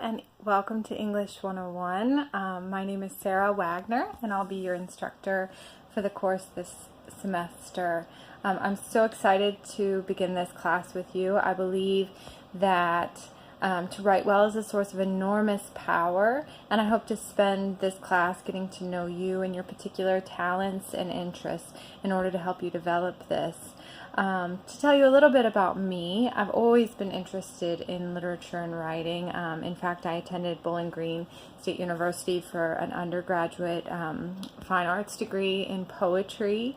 and welcome to English 101. My name is Sara Wagner and I'll be your instructor for the course this semester. I'm so excited to begin this class with you. I believe that to write well is a source of enormous power, and I hope to spend this class getting to know you and your particular talents and interests in order to help you develop this. To tell you a little bit about me, I've always been interested in literature and writing. In fact, I attended Bowling Green State University for an undergraduate fine arts degree in poetry.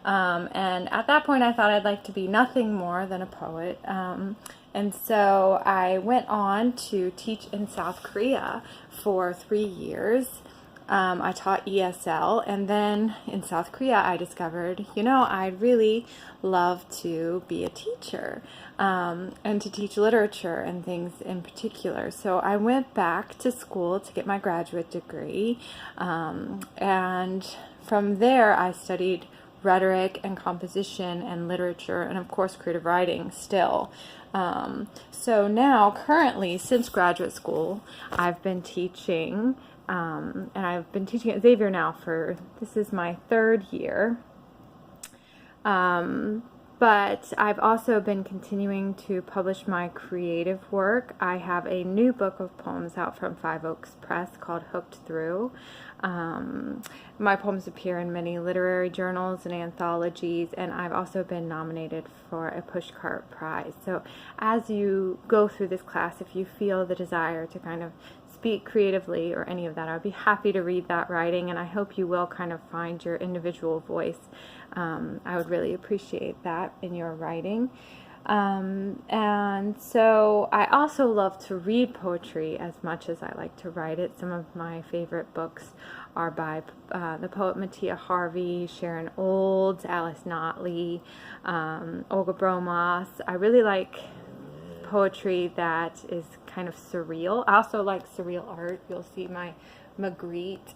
And at that point, I thought I'd like to be nothing more than a poet. And so I went on to teach in South Korea for 3 years. I taught ESL, and then in South Korea I discovered, I'd really love to be a teacher and to teach literature and things in particular. So I went back to school to get my graduate degree, and from there I studied rhetoric and composition and literature and of course creative writing still. So now currently, since graduate school, I've been teaching and I've been teaching at Xavier now this is my 3rd year. But I've also been continuing to publish my creative work. I have a new book of poems out from Five Oaks Press called Hooked Through. My poems appear in many literary journals and anthologies, and I've also been nominated for a Pushcart Prize. So as you go through this class, if you feel the desire to kind of speak creatively or any of that, I'd be happy to read that writing, and I hope you will kind of find your individual voice. I would really appreciate that in your writing. And so I also love to read poetry as much as I like to write it. Some of my favorite books are by the poet Mattia Harvey, Sharon Olds, Alice Notley, Olga Bromas. I really like poetry that is kind of surreal. I also like surreal art. You'll see my Magritte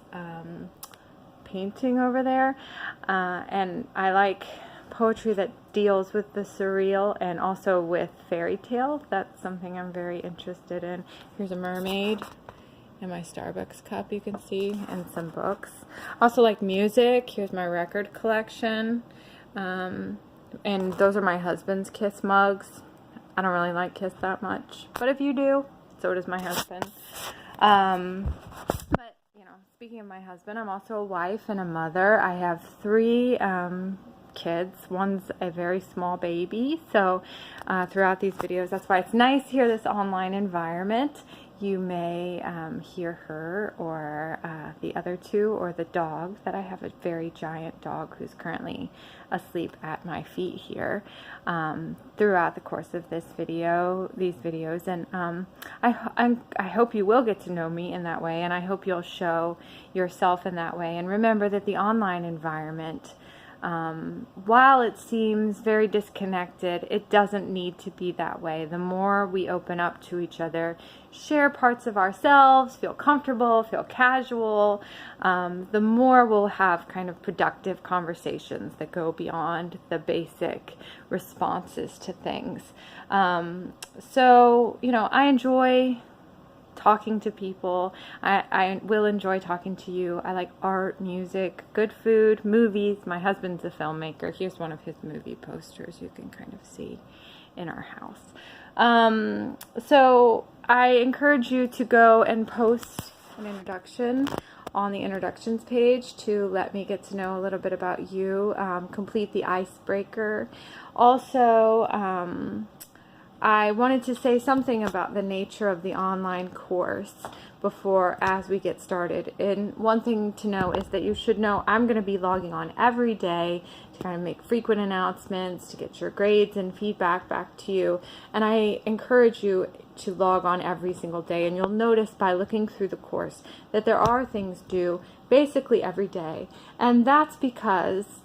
painting over there, and I like poetry that deals with the surreal and also with fairy tales. That's something I'm very interested in. Here's a mermaid and my Starbucks cup, you can see, and some books. Also like music. Here's my record collection, and those are my husband's Kiss mugs. I don't really like Kiss that much, but if you do, so does my husband. But speaking of my husband, I'm also a wife and a mother. I have 3 kids. One's a very small baby, so throughout these videos, that's why it's nice here, this online environment. You may hear her or the other 2 or the dog. That I have a very giant dog who's currently asleep at my feet here throughout the course of these videos, and I hope you will get to know me in that way, and I hope you'll show yourself in that way. And remember that the online environment, while it seems very disconnected, it doesn't need to be that way. The more we open up to each other, share parts of ourselves, feel comfortable, feel casual, the more we'll have kind of productive conversations that go beyond the basic responses to things. So, I enjoy talking to people. I will enjoy talking to you. I like art, music, good food, movies. My husband's a filmmaker. Here's one of his movie posters you can kind of see in our house. So I encourage you to go and post an introduction on the introductions page to let me get to know a little bit about you. Complete the icebreaker. Also, I wanted to say something about the nature of the online course as we get started. And one thing to know is that you should know I'm going to be logging on every day to kind of make frequent announcements, to get your grades and feedback back to you. And I encourage you to log on every single day. And you'll notice by looking through the course that there are things due basically every day. And that's because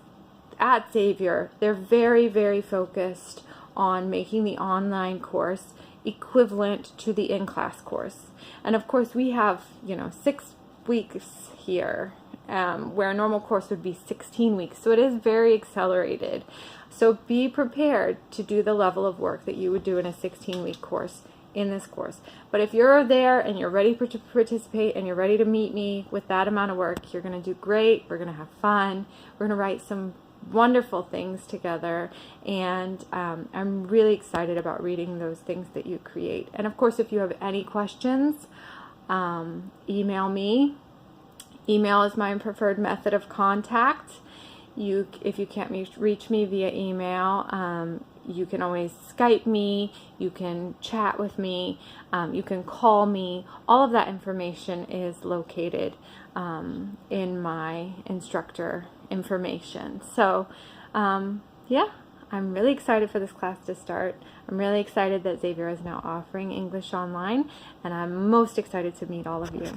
at Xavier, they're very, very focused on making the online course equivalent to the in-class course. And of course we have 6 weeks here, where a normal course would be 16 weeks, so it is very accelerated. So be prepared to do the level of work that you would do in a 16-week course in this course. But if you're there and you're ready to participate and you're ready to meet me with that amount of work, you're going to do great. We're going to have fun. We're going to write some wonderful things together, and I'm really excited about reading those things that you create. And of course, if you have any questions, email me. Email is my preferred method of contact. If you can't reach me via email, you can always Skype me, you can chat with me, you can call me. All of that information is located in my instructor information. So yeah, I'm really excited for this class to start. I'm really excited that Xavier is now offering English online, and I'm most excited to meet all of you.